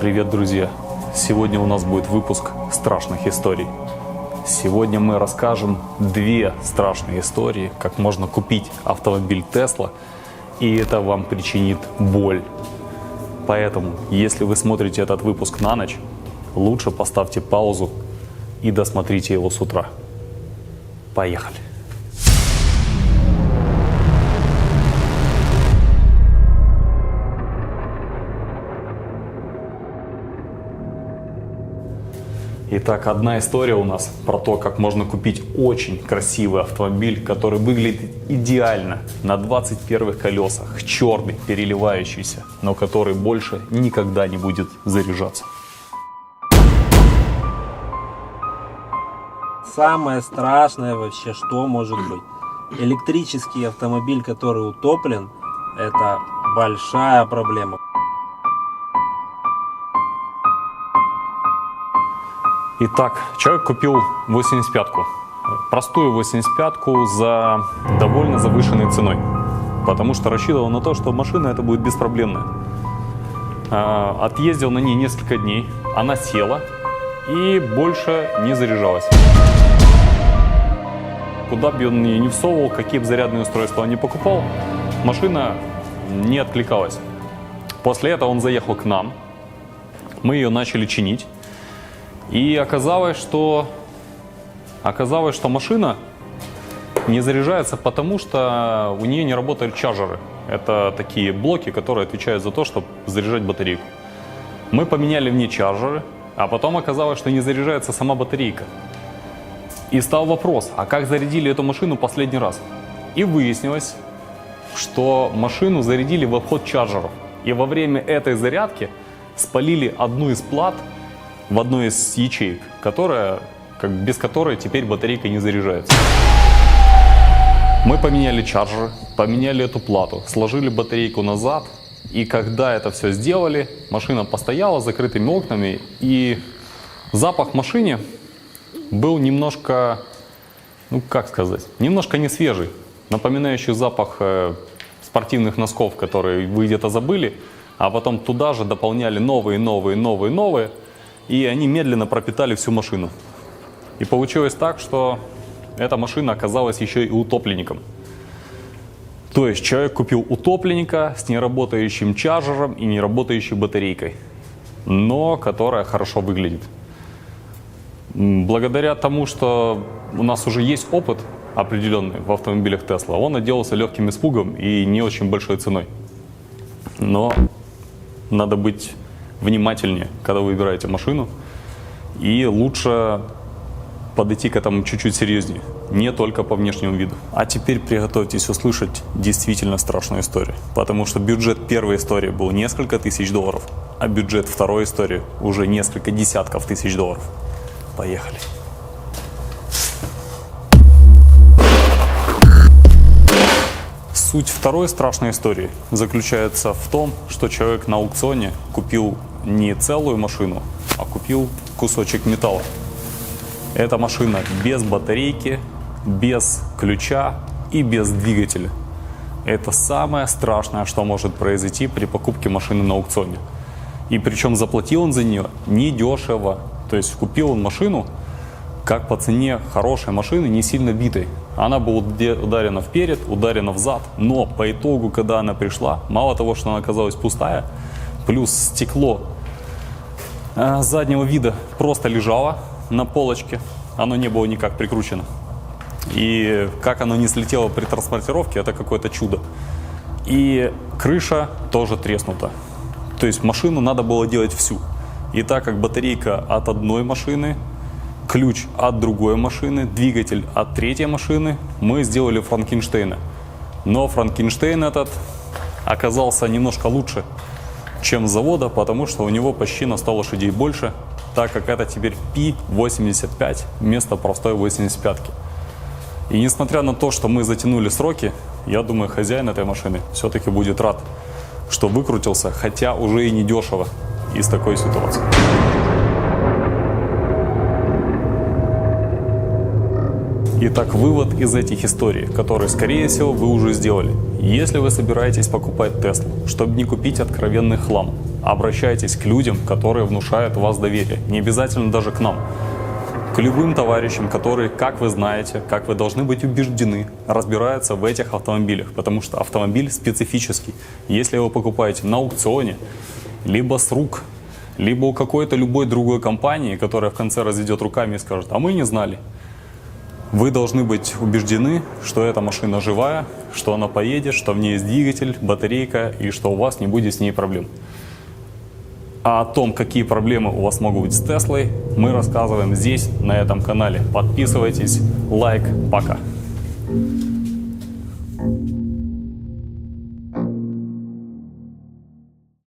Привет, друзья! Сегодня у нас будет выпуск страшных историй. Сегодня мы расскажем две страшные истории, как можно купить автомобиль Tesla, и это вам причинит боль. Поэтому, если вы смотрите этот выпуск на ночь, лучше поставьте паузу и досмотрите его с утра. Поехали! Итак, одна история у нас про то, как можно купить очень красивый автомобиль, который выглядит идеально на 21-х колесах, черный, переливающийся, но который больше никогда не будет заряжаться. Самое страшное вообще, что может быть. Электрический автомобиль, который утоплен, это большая проблема. Итак, человек купил 85-ку, простую 85-ку за довольно завышенной ценой, потому что рассчитывал на то, что машина это будет беспроблемная. Отъездил на ней несколько дней, она села и больше не заряжалась. Куда бы он ее не всовывал, какие бы зарядные устройства он не покупал, машина не откликалась. После этого он заехал к нам, мы ее начали чинить. И оказалось, что машина не заряжается, потому что у нее не работают чарджеры. Это такие блоки, которые отвечают за то, чтобы заряжать батарейку. Мы поменяли в ней чарджеры, а потом оказалось, что не заряжается сама батарейка. И стал вопрос, а как зарядили эту машину последний раз? И выяснилось, что машину зарядили в обход чарджеров. И во время этой зарядки спалили одну из плат в одной из ячеек, без которой теперь батарейка не заряжается. Мы поменяли чарджеры, поменяли эту плату, сложили батарейку назад, и когда это все сделали, машина постояла с закрытыми окнами, и запах в машине был немножко, немножко не свежий, напоминающий запах спортивных носков, которые вы где-то забыли, а потом туда же дополняли новые, и они медленно пропитали всю машину. И получилось так, что эта машина оказалась еще и утопленником. То есть человек купил утопленника с неработающим чарджером и неработающей батарейкой, но которая хорошо выглядит. Благодаря тому, что у нас уже есть опыт определенный в автомобилях Tesla, он отделался легким испугом и не очень большой ценой. Но надо быть внимательнее, когда вы выбираете машину, и лучше подойти к этому чуть-чуть серьезнее, не только по внешнему виду. А теперь приготовьтесь услышать действительно страшную историю, потому что бюджет первой истории был несколько тысяч долларов, а бюджет второй истории уже несколько десятков тысяч долларов. Поехали! Суть второй страшной истории заключается в том, что человек на аукционе купил не целую машину, а купил кусочек металла. Эта машина без батарейки, без ключа и без двигателя. Это самое страшное, что может произойти при покупке машины на аукционе. И причем заплатил он за нее недешево. То есть купил он машину как по цене хорошей машины, не сильно битой. Она была ударена вперед, ударена взад, но по итогу, когда она пришла, мало того, что она оказалась пустая, плюс стекло заднего вида просто лежало на полочке, оно не было никак прикручено. И как оно не слетело при транспортировке, это какое-то чудо. И крыша тоже треснута. То есть машину надо было делать всю. И так как батарейка от одной машины, ключ от другой машины, двигатель от третьей машины, мы сделали Франкенштейна. Но Франкенштейн этот оказался немножко лучше, чем с завода, потому что у него почти на 100 лошадей больше, так как это теперь Пи-85 вместо простой 85-ки. И несмотря на то, что мы затянули сроки, я думаю, хозяин этой машины все-таки будет рад, что выкрутился, хотя уже и недешево из такой ситуации. Итак, вывод из этих историй, которые, скорее всего, вы уже сделали. Если вы собираетесь покупать Теслу, чтобы не купить откровенный хлам, обращайтесь к людям, которые внушают в вас доверие. Не обязательно даже к нам. К любым товарищам, которые, как вы знаете, как вы должны быть убеждены, разбираются в этих автомобилях. Потому что автомобиль специфический. Если вы покупаете на аукционе, либо с рук, либо у какой-то любой другой компании, которая в конце разведет руками и скажет: а мы не знали. Вы должны быть убеждены, что эта машина живая, что она поедет, что в ней есть двигатель, батарейка и что у вас не будет с ней проблем. А о том, какие проблемы у вас могут быть с Теслой, мы рассказываем здесь, на этом канале. Подписывайтесь, лайк, пока.